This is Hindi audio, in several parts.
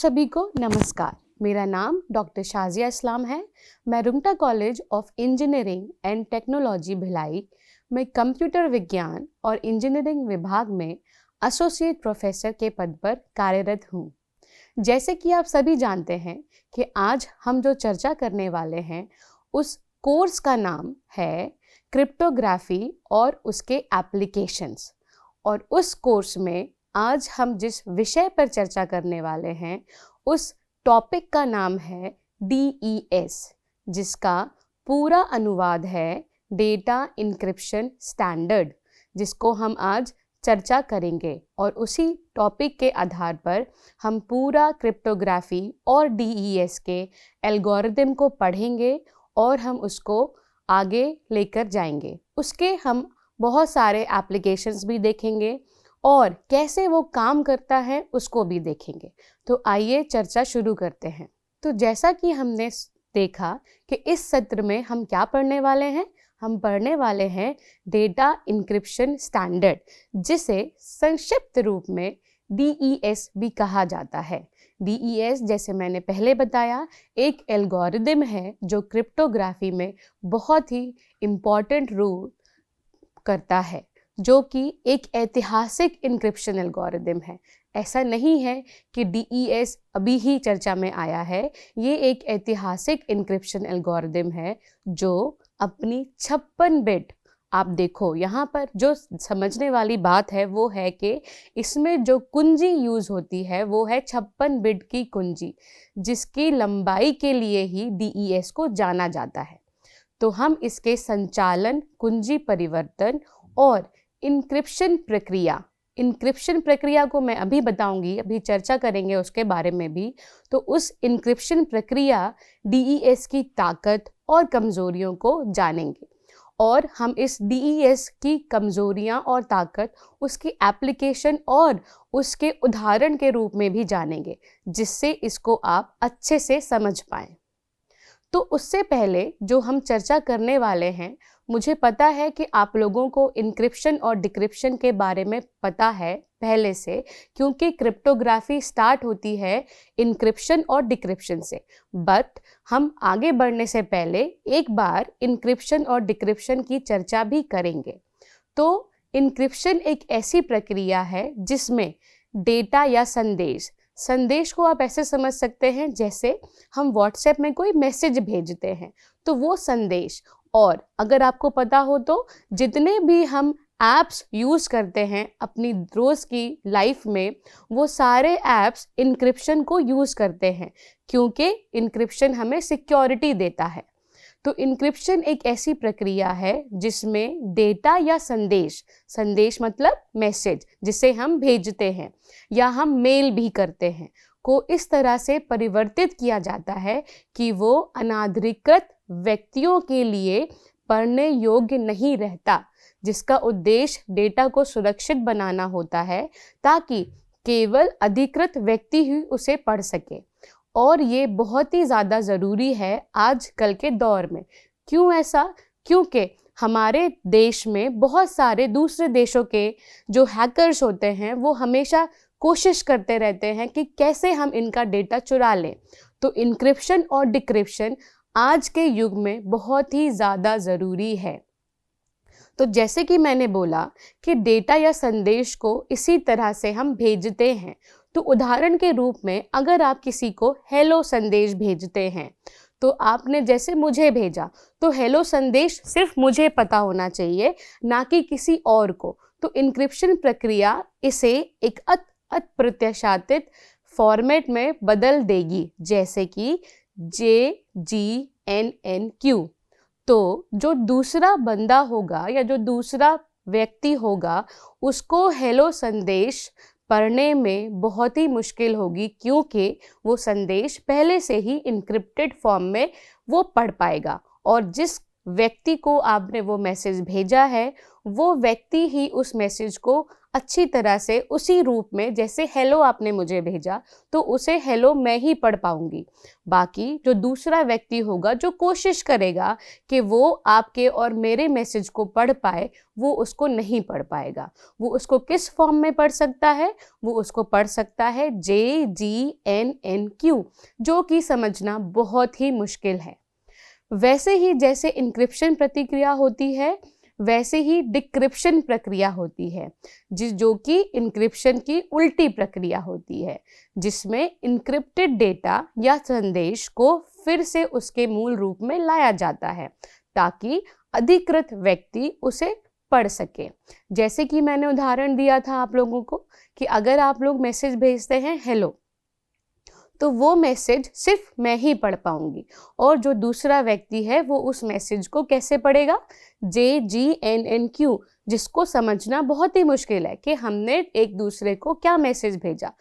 सभी को नमस्कार। मेरा नाम डॉक्टर शाजिया इस्लाम है। मैं Rungta college of engineering and technology Bhilai में कंप्यूटर विज्ञान और इंजीनियरिंग विभाग में एसोसिएट प्रोफेसर के पद पर कार्यरत हूँ। जैसे कि आप सभी जानते हैं कि आज हम जो चर्चा करने वाले हैं उस कोर्स का नाम है क्रिप्टोग्राफी और उसके एप्लीकेशंस। और उस कोर्स में आज हम जिस विषय पर चर्चा करने वाले हैं उस टॉपिक का नाम है DES, जिसका पूरा अनुवाद है डेटा इंक्रिप्शन स्टैंडर्ड, जिसको हम आज चर्चा करेंगे। और उसी टॉपिक के आधार पर हम पूरा क्रिप्टोग्राफी और DES के एल्गोरिदम को पढ़ेंगे और हम उसको आगे लेकर जाएंगे। उसके हम बहुत सारे एप्लीकेशंस भी देखेंगे और कैसे वो काम करता है उसको भी देखेंगे। तो आइए चर्चा शुरू करते हैं। तो जैसा कि हमने देखा कि इस सत्र में हम क्या पढ़ने वाले हैं, हम पढ़ने वाले हैं डेटा इंक्रिप्शन स्टैंडर्ड, जिसे संक्षिप्त रूप में DES भी कहा जाता है। DES, जैसे मैंने पहले बताया, एक एल्गोरिदम है जो क्रिप्टोग्राफी में बहुत ही इम्पॉर्टेंट रोल करता है, जो कि एक ऐतिहासिक इंक्रिप्शन एल्गोरिदम है। ऐसा नहीं है कि DES अभी ही चर्चा में आया है। ये एक ऐतिहासिक इंक्रिप्शन एल्गोरिदम है जो अपनी 56 बिट, आप देखो यहाँ पर जो समझने वाली बात है वो है कि इसमें जो कुंजी यूज़ होती है वो है 56 बिट की कुंजी, जिसकी लंबाई के लिए ही DES को जाना जाता है। तो हम इसके संचालन, कुंजी परिवर्तन और इंक्रिप्शन प्रक्रिया को मैं अभी बताऊंगी, अभी चर्चा करेंगे उसके बारे में भी। तो उस इंक्रिप्शन प्रक्रिया DES की ताकत और कमज़ोरियों को जानेंगे और हम इस DES की कमज़ोरियां और ताकत उसकी एप्लीकेशन और उसके उदाहरण के रूप में भी जानेंगे, जिससे इसको आप अच्छे से समझ पाएं। तो उससे पहले जो हम चर्चा करने वाले हैं, मुझे पता है कि आप लोगों को इंक्रिप्शन और डिक्रिप्शन के बारे में पता है पहले से, क्योंकि क्रिप्टोग्राफी स्टार्ट होती है इंक्रिप्शन और डिक्रिप्शन से। बट हम आगे बढ़ने से पहले एक बार इंक्रिप्शन और डिक्रिप्शन की चर्चा भी करेंगे। तो इंक्रिप्शन एक ऐसी प्रक्रिया है जिसमें डेटा या संदेश को आप ऐसे समझ सकते हैं जैसे हम व्हाट्सएप में कोई मैसेज भेजते हैं, तो वो संदेश। और अगर आपको पता हो तो जितने भी हम ऐप्स यूज़ करते हैं अपनी रोज़ की लाइफ में, वो सारे ऐप्स इंक्रिप्शन को यूज़ करते हैं, क्योंकि इंक्रिप्शन हमें सिक्योरिटी देता है। तो इंक्रिप्शन एक ऐसी प्रक्रिया है जिसमें डेटा या संदेश मतलब मैसेज, जिसे हम भेजते हैं या हम मेल भी करते हैं, को इस तरह से परिवर्तित किया जाता है कि वो अनाधिकृत व्यक्तियों के लिए पढ़ने योग्य नहीं रहता, जिसका उद्देश्य डेटा को सुरक्षित बनाना होता है ताकि केवल अधिकृत व्यक्ति ही उसे पढ़ सके। और ये बहुत ही ज़्यादा ज़रूरी है आजकल के दौर में। क्यों ऐसा? क्योंकि हमारे देश में बहुत सारे दूसरे देशों के जो हैकर्स होते हैं वो हमेशा कोशिश करते रहते हैं कि कैसे हम इनका डेटा चुरा लें। तो इंक्रिप्शन और डिक्रिप्शन आज के युग में बहुत ही ज़्यादा ज़रूरी है। तो जैसे कि मैंने बोला कि डेटा या संदेश को इसी तरह से हम भेजते हैं। तो उदाहरण के रूप में अगर आप किसी को हेलो संदेश भेजते हैं, तो आपने जैसे मुझे भेजा, तो हेलो संदेश सिर्फ मुझे पता होना चाहिए, ना कि किसी और को। तो इंक्रिप्शन प्रक्रिया इसे एक अप्रत्याशित फॉर्मेट में बदल देगी, जैसे कि JGNNQ। तो जो दूसरा बंदा होगा या जो दूसरा व्यक्ति होगा, उसको हेलो संदेश पढ़ने में बहुत ही मुश्किल होगी, क्योंकि वो संदेश पहले से ही इनक्रिप्टेड फॉर्म में वो पढ़ पाएगा और जिस व्यक्ति को आपने वो मैसेज भेजा है वो व्यक्ति ही उस मैसेज को अच्छी तरह से उसी रूप में, जैसे हेलो आपने मुझे भेजा तो उसे हेलो मैं ही पढ़ पाऊंगी। बाकी जो दूसरा व्यक्ति होगा जो कोशिश करेगा कि वो आपके और मेरे मैसेज को पढ़ पाए, वो उसको नहीं पढ़ पाएगा। वो उसको किस फॉर्म में पढ़ सकता है? वो उसको पढ़ सकता है JGNNQ, जो कि समझना बहुत ही मुश्किल है। वैसे ही जैसे इंक्रिप्शन प्रतिक्रिया होती है, वैसे ही डिक्रिप्शन प्रक्रिया होती है, जो कि इंक्रिप्शन की उल्टी प्रक्रिया होती है, जिसमें इंक्रिप्टेड डेटा या संदेश को फिर से उसके मूल रूप में लाया जाता है ताकि अधिकृत व्यक्ति उसे पढ़ सके। जैसे कि मैंने उदाहरण दिया था आप लोगों को कि अगर आप लोग मैसेज भेजते हैं हेलो, तो वो मैसेज सिर्फ मैं ही पढ़ पाऊंगी और जो दूसरा व्यक्ति है वो उस मैसेज को कैसे पढ़ेगा? JGNNQ, जिसको समझना बहुत ही मुश्किल है कि हमने एक दूसरे को क्या मैसेज भेजा।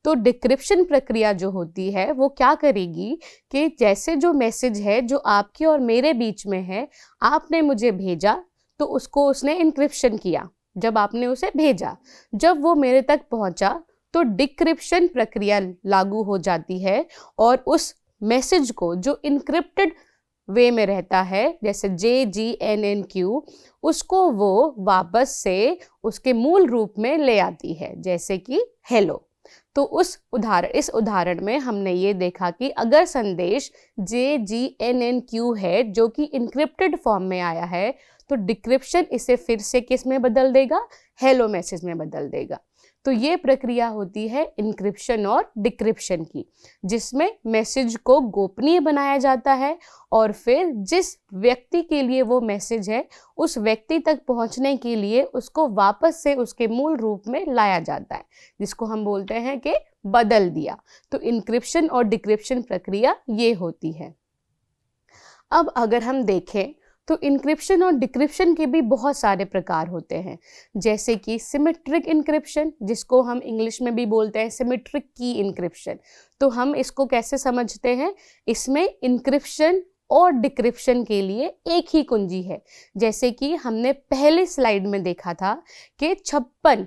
तो डिक्रिप्शन प्रक्रिया जो होती है वो क्या करेगी कि जैसे जो मैसेज है जो आपके और मेरे बीच में है, आपने मुझे भेजा तो उसको उसने इंक्रिप्शन किया। जब आपने उसे भेजा, जब वो मेरे तक पहुंचा तो डिक्रिप्शन प्रक्रिया लागू हो जाती है और उस मैसेज को जो इनक्रिप्टेड वे में रहता है, जैसे JGNNQ, उसको वो वापस से उसके मूल रूप में ले आती है, जैसे कि हेलो। तो इस उदाहरण में हमने ये देखा कि अगर संदेश JGNNQ है जो कि इनक्रिप्टेड फॉर्म में आया है, तो डिक्रिप्शन इसे फिर से किस में बदल देगा? हेलो मैसेज में बदल देगा। तो ये प्रक्रिया होती है इंक्रिप्शन और डिक्रिप्शन की, जिसमें मैसेज को गोपनीय बनाया जाता है और फिर जिस व्यक्ति के लिए वो मैसेज है उस व्यक्ति तक पहुंचने के लिए उसको वापस से उसके मूल रूप में लाया जाता है, जिसको हम बोलते हैं कि बदल दिया। तो इंक्रिप्शन और डिक्रिप्शन प्रक्रिया ये होती है। अब अगर हम देखें तो इंक्रिप्शन और डिक्रिप्शन के भी बहुत सारे प्रकार होते हैं, जैसे कि सिमेट्रिक इंक्रिप्शन, जिसको हम इंग्लिश में भी बोलते हैं सिमेट्रिक की इंक्रिप्शन। तो हम इसको कैसे समझते हैं? इसमें इंक्रिप्शन और डिक्रिप्शन के लिए एक ही कुंजी है, जैसे कि हमने पहले स्लाइड में देखा था कि 56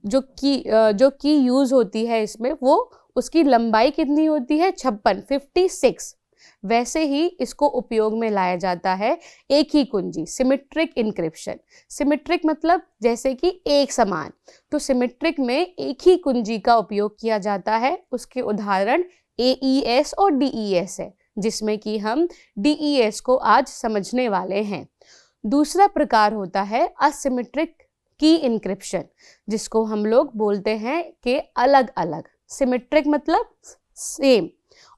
जो की यूज होती है इसमें, वो उसकी लंबाई कितनी होती है? 56। वैसे ही इसको उपयोग में लाया जाता है एक ही कुंजी, सिमेट्रिक इंक्रिप्शन। सिमेट्रिक मतलब जैसे कि एक समान, तो सिमेट्रिक में एक ही कुंजी का उपयोग किया जाता है। उसके उदाहरण AES और DES है, जिसमें कि हम DES को आज समझने वाले हैं। दूसरा प्रकार होता है असिमेट्रिक की इंक्रिप्शन, जिसको हम लोग बोलते हैं कि अलग अलग। सिमेट्रिक मतलब सेम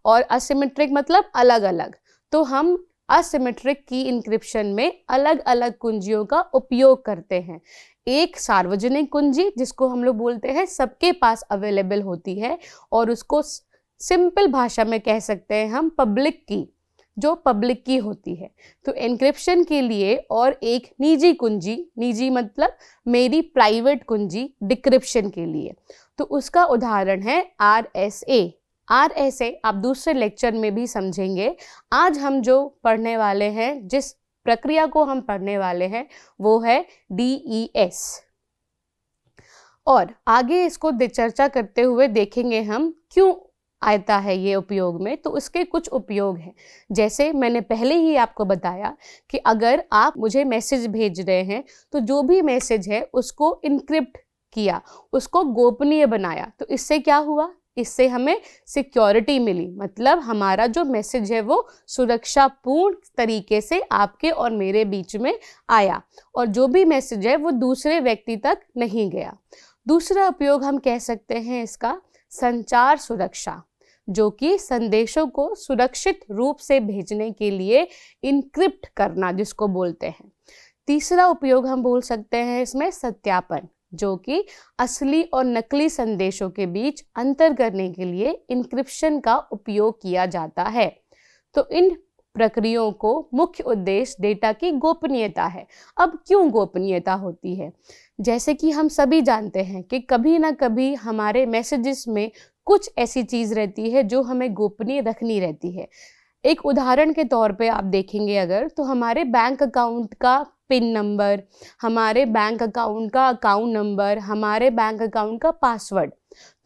और असिमेट्रिक मतलब अलग अलग। तो हम असिमेट्रिक की इंक्रिप्शन में अलग अलग कुंजियों का उपयोग करते हैं। एक सार्वजनिक कुंजी, जिसको हम लोग बोलते हैं सबके पास अवेलेबल होती है, और उसको सिंपल भाषा में कह सकते हैं हम पब्लिक की, जो पब्लिक की होती है। तो एन्क्रिप्शन के लिए और एक निजी कुंजी, निजी मतलब मेरी प्राइवेट कुंजी, डिक्रिप्शन के लिए, तो उसका उदाहरण है RSA आप दूसरे लेक्चर में भी समझेंगे। आज हम जो पढ़ने वाले हैं, जिस प्रक्रिया को हम पढ़ने वाले हैं, वो है DES। और आगे इसको चर्चा करते हुए देखेंगे हम क्यों आता है ये उपयोग में। तो इसके कुछ उपयोग हैं, जैसे मैंने पहले ही आपको बताया कि अगर आप मुझे मैसेज भेज रहे हैं तो जो भी मैसेज है उसको इनक्रिप्ट किया, उसको गोपनीय बनाया, तो इससे क्या हुआ? इससे हमें सिक्योरिटी मिली, मतलब हमारा जो मैसेज है वो सुरक्षापूर्ण तरीके से आपके और मेरे बीच में आया और जो भी मैसेज है वो दूसरे व्यक्ति तक नहीं गया। दूसरा उपयोग हम कह सकते हैं इसका संचार सुरक्षा, जो कि संदेशों को सुरक्षित रूप से भेजने के लिए इनक्रिप्ट करना, जिसको बोलते हैं। तीसरा उपयोग हम बोल सकते हैं इसमें सत्यापन, जो कि असली और नकली संदेशों के बीच अंतर करने के लिए इंक्रिप्शन का उपयोग किया जाता है। तो इन प्रक्रियाओं को मुख्य उद्देश्य डेटा की गोपनीयता है। अब क्यों गोपनीयता होती है? जैसे कि हम सभी जानते हैं कि कभी ना कभी हमारे मैसेजेस में कुछ ऐसी चीज़ रहती है जो हमें गोपनीय रखनी रहती है। एक उदाहरण के तौर पे आप देखेंगे अगर, तो हमारे बैंक अकाउंट का पिन नंबर, हमारे बैंक अकाउंट का अकाउंट नंबर, हमारे बैंक अकाउंट का पासवर्ड।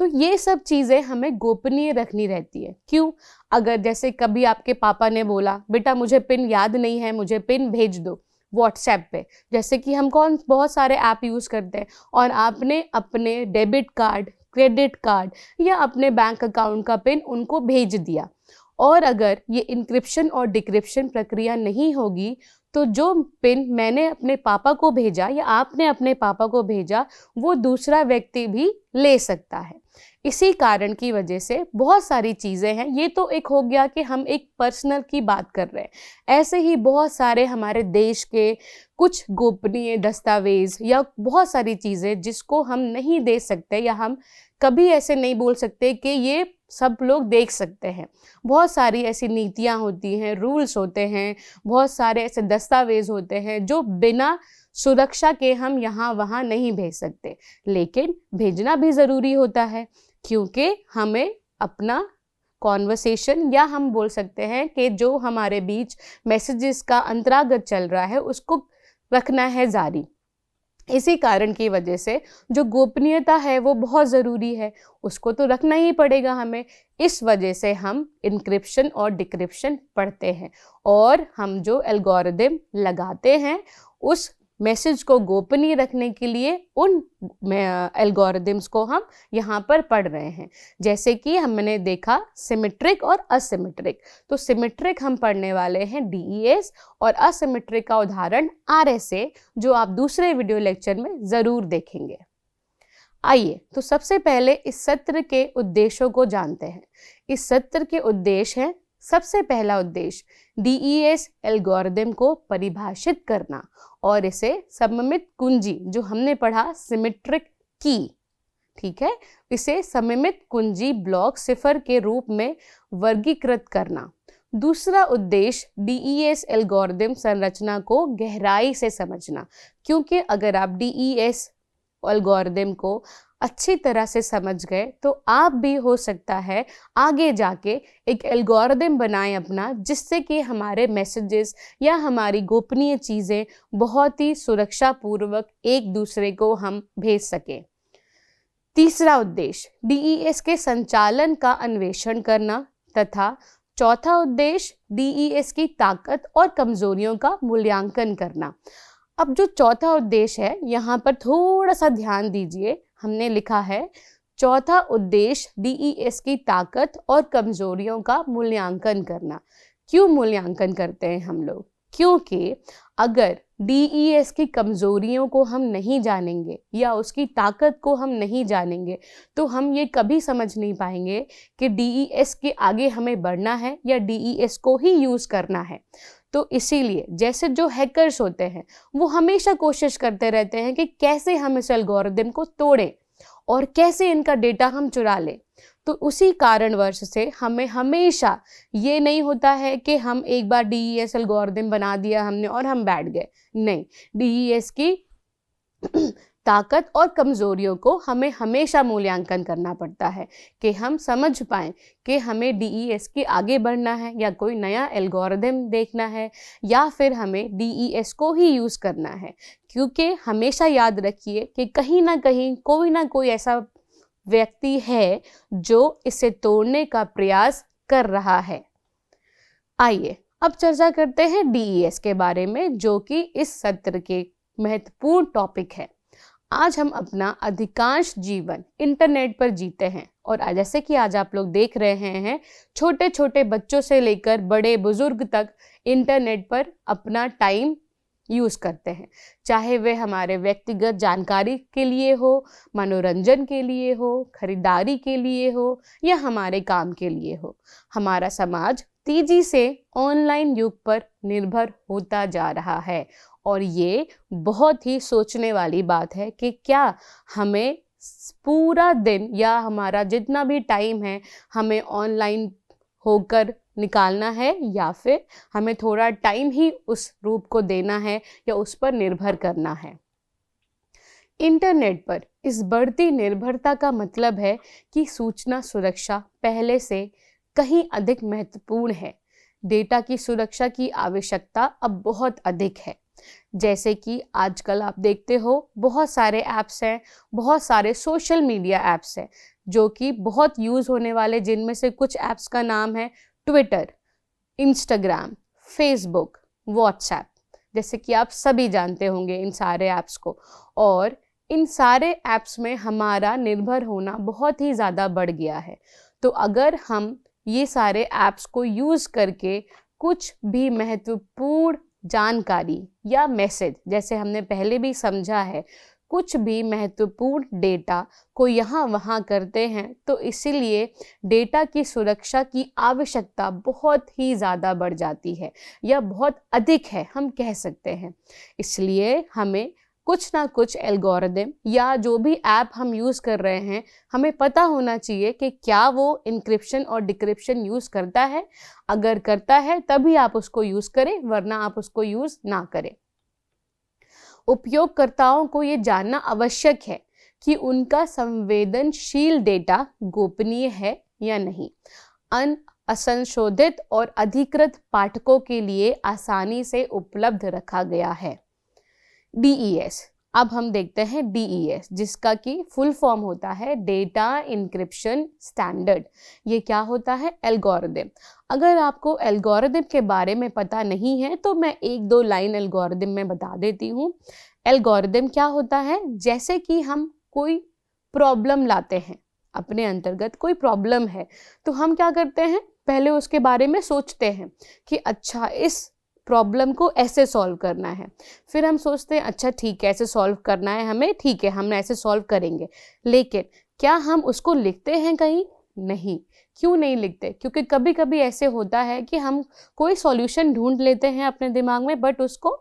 तो ये सब चीज़ें हमें गोपनीय रखनी रहती है। क्यों? अगर जैसे कभी आपके पापा ने बोला बेटा मुझे पिन याद नहीं है, मुझे पिन भेज दो व्हाट्सएप पे, जैसे कि हम बहुत सारे ऐप यूज़ करते हैं, और आपने अपने डेबिट कार्ड, क्रेडिट कार्ड या अपने बैंक अकाउंट का पिन उनको भेज दिया, और अगर ये इंक्रिप्शन और डिक्रिप्शन प्रक्रिया नहीं होगी तो जो पिन मैंने अपने पापा को भेजा या आपने अपने पापा को भेजा वो दूसरा व्यक्ति भी ले सकता है। इसी कारण की वजह से बहुत सारी चीज़ें हैं। ये तो एक हो गया कि हम एक पर्सनल की बात कर रहे हैं। ऐसे ही बहुत सारे हमारे देश के कुछ गोपनीय दस्तावेज या बहुत सारी चीज़ें जिसको हम नहीं दे सकते या हम कभी ऐसे नहीं बोल सकते कि ये सब लोग देख सकते हैं। बहुत सारी ऐसी नीतियाँ होती हैं, रूल्स होते हैं, बहुत सारे ऐसे दस्तावेज होते हैं जो बिना सुरक्षा के हम यहाँ वहाँ नहीं भेज सकते, लेकिन भेजना भी ज़रूरी होता है क्योंकि हमें अपना कॉन्वर्सेशन या हम बोल सकते हैं कि जो हमारे बीच मैसेजेस का अंतरागत चल रहा है उसको रखना है जारी। इसी कारण की वजह से जो गोपनीयता है वो बहुत ज़रूरी है, उसको तो रखना ही पड़ेगा हमें। इस वजह से हम इंक्रिप्शन और डिक्रिप्शन पढ़ते हैं और हम जो एल्गोरिदम लगाते हैं उस मैसेज को गोपनीय रखने के लिए उन एल्गोरिदम्स को हम यहाँ पर पढ़ रहे हैं। जैसे कि हमने देखा सिमेट्रिक और असिमेट्रिक, तो सिमेट्रिक हम पढ़ने वाले हैं DES और असिमेट्रिक का उदाहरण RSA, जो आप दूसरे वीडियो लेक्चर में ज़रूर देखेंगे। आइए तो सबसे पहले इस सत्र के उद्देश्यों को जानते हैं। इस सत्र के उद्देश्य हैं, सबसे पहला उद्देश्य DES एल्गोरिदम को परिभाषित करना और इसे सममित कुंजी, जो हमने पढ़ा सिमेट्रिक की, ठीक है, इसे सममित कुंजी ब्लॉक सिफर के रूप में वर्गीकृत करना। दूसरा उद्देश्य DES एल्गोरिदम संरचना को गहराई से समझना, क्योंकि अगर आप DES एल्गोरिदम को अच्छी तरह से समझ गए तो आप भी हो सकता है आगे जाके एक एल्गोरिदम बनाएं अपना, जिससे कि हमारे मैसेजेस या हमारी गोपनीय चीज़ें बहुत ही सुरक्षा पूर्वक एक दूसरे को हम भेज सकें। तीसरा उद्देश्य DES के संचालन का अन्वेषण करना तथा चौथा उद्देश्य DES की ताकत और कमजोरियों का मूल्यांकन करना। अब जो चौथा उद्देश्य है यहाँ पर थोड़ा सा ध्यान दीजिए, हमने लिखा है चौथा उद्देश्य DES की ताकत और कमजोरियों का मूल्यांकन करना। क्यों मूल्यांकन करते हैं हम लोग? क्योंकि अगर DES की कमजोरियों को हम नहीं जानेंगे या उसकी ताकत को हम नहीं जानेंगे तो हम ये कभी समझ नहीं पाएंगे कि DES के आगे हमें बढ़ना है या DES को ही यूज़ करना है। तो इसीलिए जैसे जो हैकर्स होते हैं वो हमेशा कोशिश करते रहते हैं कि कैसे हम इस एल्गोरिदम को तोड़ें और कैसे इनका डेटा हम चुरा लें। तो उसी कारणवश से हमें हमेशा ये नहीं होता है कि हम एक बार DES एल्गोरिदम बना दिया हमने और हम बैठ गए। नहीं, DES की ताकत और कमजोरियों को हमें हमेशा मूल्यांकन करना पड़ता है कि हम समझ पाएं कि हमें DES के आगे बढ़ना है या कोई नया एल्गोरिदम देखना है या फिर हमें DES को ही यूज़ करना है। क्योंकि हमेशा याद रखिए कि कहीं ना कहीं कोई ना कोई ऐसा व्यक्ति है जो इसे तोड़ने का प्रयास कर रहा है। आइए अब चर्चा करते हैं DES के बारे में, जो कि इस सत्र के महत्वपूर्ण टॉपिक है। आज हम अपना अधिकांश जीवन इंटरनेट पर जीते हैं और जैसे कि आज आप लोग देख रहे हैं छोटे छोटे बच्चों से लेकर बड़े बुजुर्ग तक इंटरनेट पर अपना टाइम यूज़ करते हैं, चाहे वे हमारे व्यक्तिगत जानकारी के लिए हो, मनोरंजन के लिए हो, खरीदारी के लिए हो या हमारे काम के लिए हो। हमारा समाज तेजी से ऑनलाइन युग पर निर्भर होता जा रहा है और ये बहुत ही सोचने वाली बात है कि क्या हमें पूरा दिन या हमारा जितना भी टाइम है हमें ऑनलाइन होकर निकालना है या फिर हमें थोड़ा टाइम ही उस रूप को देना है या उस पर निर्भर करना है। इंटरनेट पर इस बढ़ती निर्भरता का मतलब है कि सूचना सुरक्षा पहले से कहीं अधिक महत्वपूर्ण है। डेटा की सुरक्षा की आवश्यकता अब बहुत अधिक है। जैसे कि आजकल आप देखते हो बहुत सारे ऐप्स हैं, बहुत सारे सोशल मीडिया ऐप्स हैं जो कि बहुत यूज़ होने वाले, जिनमें से कुछ ऐप्स का नाम है ट्विटर, इंस्टाग्राम, फेसबुक, व्हाट्सएप। जैसे कि आप सभी जानते होंगे इन सारे ऐप्स को। और इन सारे ऐप्स में हमारा निर्भर होना बहुत ही ज़्यादा बढ़ गया है। तो अगर हम ये सारे ऐप्स को यूज़ करके कुछ भी महत्वपूर्ण जानकारी या मैसेज, जैसे हमने पहले भी समझा है, कुछ भी महत्वपूर्ण डेटा को यहाँ वहाँ करते हैं, तो इसीलिए डेटा की सुरक्षा की आवश्यकता बहुत ही ज़्यादा बढ़ जाती है या बहुत अधिक है, हम कह सकते हैं। इसलिए हमें कुछ ना कुछ एल्गोरिदम या जो भी ऐप हम यूज़ कर रहे हैं, हमें पता होना चाहिए कि क्या वो इंक्रिप्शन और डिक्रिप्शन यूज़ करता है। अगर करता है तभी आप उसको यूज़ करें, वरना आप उसको यूज़ ना करें। उपयोगकर्ताओं को ये जानना आवश्यक है कि उनका संवेदनशील डेटा गोपनीय है या नहीं। असंशोधित और अधिकृत पाठकों के लिए आसानी से उपलब्ध रखा गया है। DES, अब हम देखते हैं DES, जिसका कि फुल फॉर्म होता है डेटा इंक्रिप्शन स्टैंडर्ड। ये क्या होता है? एल्गोरिदम। अगर आपको एल्गोरिदम के बारे में पता नहीं है तो मैं एक दो लाइन एल्गोरिदम में बता देती हूँ। एल्गोरिदम क्या होता है? जैसे कि हम कोई प्रॉब्लम लाते हैं, अपने अंतर्गत कोई प्रॉब्लम है, तो हम क्या करते हैं, पहले उसके बारे में सोचते हैं कि अच्छा इस प्रॉब्लम को ऐसे सॉल्व करना है। फिर हम सोचते हैं अच्छा ठीक है, ऐसे सॉल्व करना है हमें, ठीक है हम ऐसे सॉल्व करेंगे। लेकिन क्या हम उसको लिखते हैं कहीं? नहीं। क्यों नहीं लिखते? क्योंकि कभी कभी ऐसे होता है कि हम कोई सॉल्यूशन ढूंढ लेते हैं अपने दिमाग में, बट उसको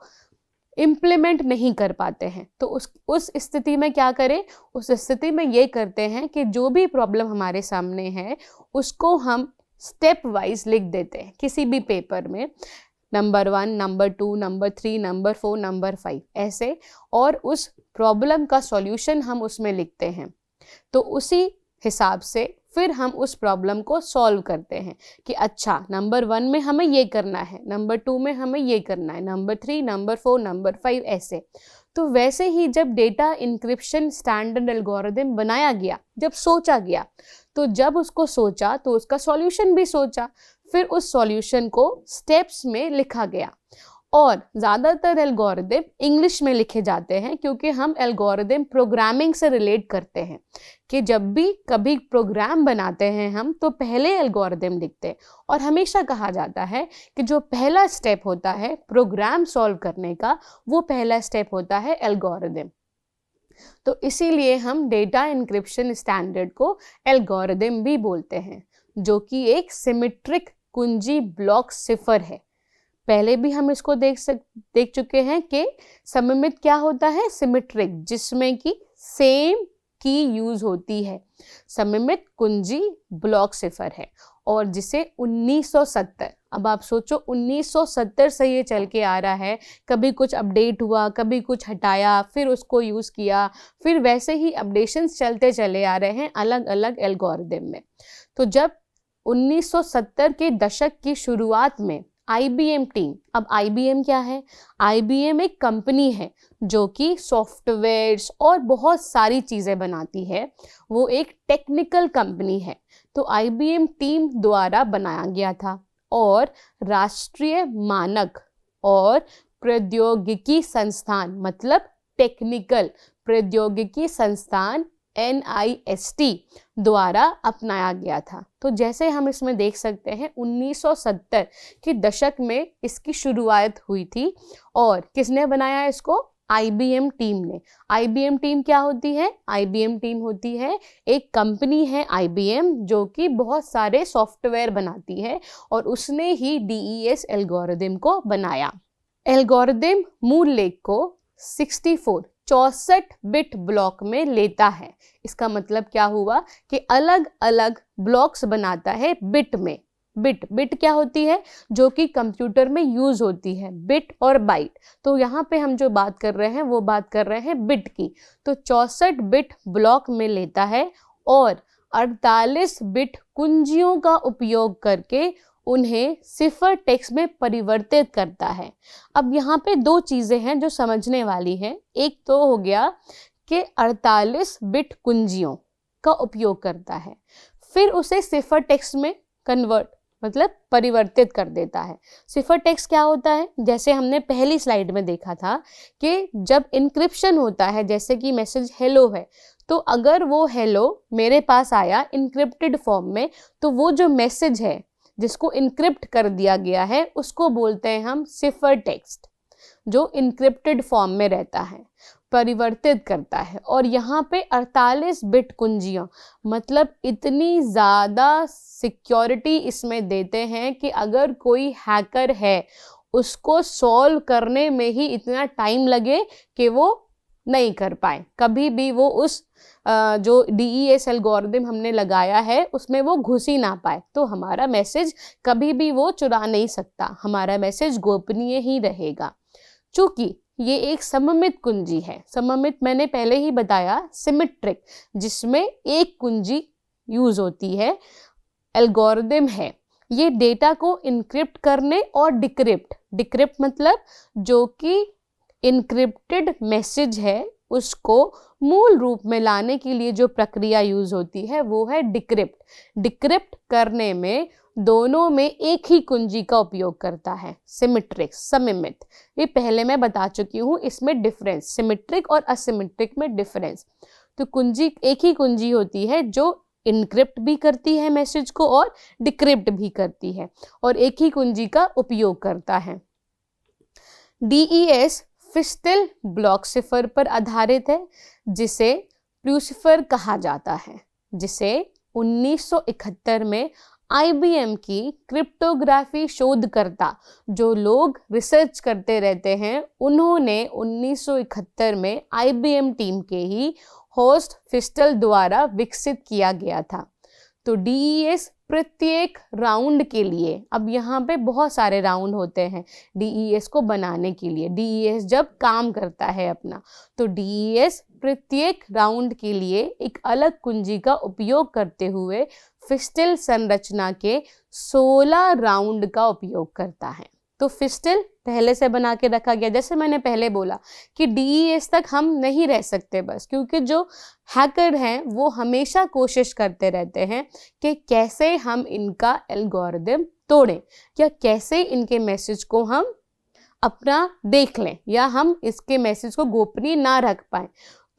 इम्प्लीमेंट नहीं कर पाते हैं। तो उस स्थिति में क्या करें? उस स्थिति में ये करते हैं कि जो भी प्रॉब्लम हमारे सामने है उसको हम स्टेप वाइज लिख देते हैं किसी भी पेपर में, number 1, number 2, number 3, number 4, number 5 ऐसे, और उस प्रॉब्लम का सॉल्यूशन हम उसमें लिखते हैं। तो उसी हिसाब से फिर हम उस प्रॉब्लम को सॉल्व करते हैं कि अच्छा नंबर 1 में हमें ये करना है, नंबर 2 में हमें ये करना है, नंबर 3, नंबर 4, नंबर 5 ऐसे। तो वैसे ही जब डेटा इंक्रिप्शन स्टैंडर्ड एल्गोरिदम बनाया गया, जब सोचा गया, तो जब उसको सोचा तो उसका सॉल्यूशन भी सोचा, फिर उस सॉल्यूशन को स्टेप्स में लिखा गया। और ज़्यादातर एल्गोरिदम इंग्लिश में लिखे जाते हैं क्योंकि हम एल्गोरिदम प्रोग्रामिंग से रिलेट करते हैं कि जब भी कभी प्रोग्राम बनाते हैं हम तो पहले एल्गोरिदम लिखते हैं। और हमेशा कहा जाता है कि जो पहला स्टेप होता है प्रोग्राम सॉल्व करने का, वो पहला स्टेप होता है एल्गोरिदम। तो इसीलिए हम डेटा इंक्रिप्शन स्टैंडर्ड को एल्गोरिदम भी बोलते हैं, जो कि एक सिमेट्रिक कुंजी ब्लॉक सिफर है। पहले भी हम इसको देख चुके हैं कि सममित क्या होता है? सिमेट्रिक, जिसमें कि सेम की यूज होती है। सममित कुंजी ब्लॉक सिफर है और जिसे 1970, अब आप सोचो 1970 से ये चल के आ रहा है, कभी कुछ अपडेट हुआ, कभी कुछ हटाया, फिर उसको यूज़ किया, फिर वैसे ही अपडेशंस चलते चले आ रहे हैं अलग अलग एल्गोरिदम में। तो जब 1970 के दशक की शुरुआत में IBM टीम, अब IBM क्या है? IBM एक कंपनी है जो कि सॉफ्टवेयर्स और बहुत सारी चीज़ें बनाती है, वो एक टेक्निकल कंपनी है। तो IBM टीम द्वारा बनाया गया था और राष्ट्रीय मानक और प्रौद्योगिकी संस्थान, मतलब टेक्निकल प्रौद्योगिकी संस्थान NIST द्वारा अपनाया गया था। तो जैसे हम इसमें देख सकते हैं 1970 के दशक में इसकी शुरुआत हुई थी। और किसने बनाया इसको? IBM टीम ने। IBM टीम क्या होती है? IBM टीम होती है एक कंपनी है IBM, जो कि बहुत सारे सॉफ्टवेयर बनाती है और उसने ही DES एल्गोरिदम को बनाया। एल्गोरिदम मूल लेख को 64 बिट ब्लॉक में लेता है। इसका मतलब क्या हुआ कि अलग अलग ब्लॉक्स बनाता है बिट में। बिट क्या होती है? जो कि कंप्यूटर में यूज होती है, बिट और बाइट। तो यहाँ पे हम जो बात कर रहे हैं वो बात कर रहे हैं बिट की। तो 64 बिट ब्लॉक में लेता है और 48 बिट कुंजियों का उपयोग करके उन्हें सिफर टेक्स्ट में परिवर्तित करता है। अब यहाँ पे दो चीज़ें हैं जो समझने वाली हैं। एक तो हो गया कि 48 बिट कुंजियों का उपयोग करता है, फिर उसे सिफर टेक्स्ट में कन्वर्ट मतलब परिवर्तित कर देता है। सिफर टेक्स्ट क्या होता है? जैसे हमने पहली स्लाइड में देखा था कि जब इंक्रिप्शन होता है, जैसे कि मैसेज हेलो है, तो अगर वो हेलो मेरे पास आया इनक्रिप्टेड फॉर्म में, तो वो जो मैसेज है जिसको इनक्रिप्ट कर दिया गया है उसको बोलते हैं हम सिफर टेक्स्ट, जो इनक्रिप्टेड फॉर्म में रहता है, परिवर्तित करता है। और यहाँ पे 48 बिट कुंजियाँ, मतलब इतनी ज़्यादा सिक्योरिटी इसमें देते हैं कि अगर कोई हैकर है उसको सॉल्व करने में ही इतना टाइम लगे कि वो नहीं कर पाए, कभी भी वो उस जो DES एल्गोरिदम हमने लगाया है उसमें वो घुस ही ना पाए, तो हमारा मैसेज कभी भी वो चुरा नहीं सकता, हमारा मैसेज गोपनीय ही रहेगा। चूँकि ये एक सममित कुंजी है, सममित मैंने पहले ही बताया, सिमेट्रिक, जिसमें एक कुंजी यूज होती है, एल्गोरिदम है। ये डेटा को इनक्रिप्ट करने और डिक्रिप्ट मतलब जो कि इनक्रिप्टेड मैसेज है उसको मूल रूप में लाने के लिए जो प्रक्रिया यूज होती है वो है डिक्रिप्ट करने में दोनों में एक ही कुंजी का उपयोग करता है, सिमेट्रिक, सममित। ये पहले मैं बता चुकी हूँ, इसमें डिफरेंस, सिमेट्रिक और असिमेट्रिक में डिफरेंस। तो कुंजी एक ही कुंजी होती है जो इनक्रिप्ट भी करती है मैसेज को और डिक्रिप्ट भी करती है, और एक ही कुंजी का उपयोग करता है। DES फिस्टल ब्लॉक सिफर पर आधारित है, जिसे प्लूसिफर कहा जाता है, जिसे 1971 में IBM की क्रिप्टोग्राफी शोधकर्ता, जो लोग रिसर्च करते रहते हैं, उन्होंने 1971 में IBM टीम के ही होस्ट फिस्टल द्वारा विकसित किया गया था। तो DES प्रत्येक राउंड के लिए, अब यहाँ पे बहुत सारे राउंड होते हैं DES को बनाने के लिए, DES जब काम करता है अपना, तो DES प्रत्येक राउंड के लिए एक अलग कुंजी का उपयोग करते हुए फिस्टल संरचना के 16 राउंड का उपयोग करता है। तो फिस्टल पहले से बना के रखा गया, जैसे मैंने पहले बोला कि DES तक हम नहीं रह सकते बस, क्योंकि जो हैकर हैं वो हमेशा कोशिश करते रहते हैं कि कैसे हम इनका एल्गोरिदम तोड़ें या कैसे इनके मैसेज को हम अपना देख लें या हम इसके मैसेज को गोपनीय ना रख पाएं।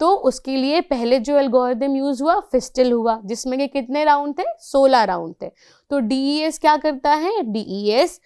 तो उसके लिए पहले जो एल्गोरिदम यूज हुआ फिस्टल हुआ, जिसमें के कितने राउंड थे? 16 राउंड थे। तो DES क्या करता है? DES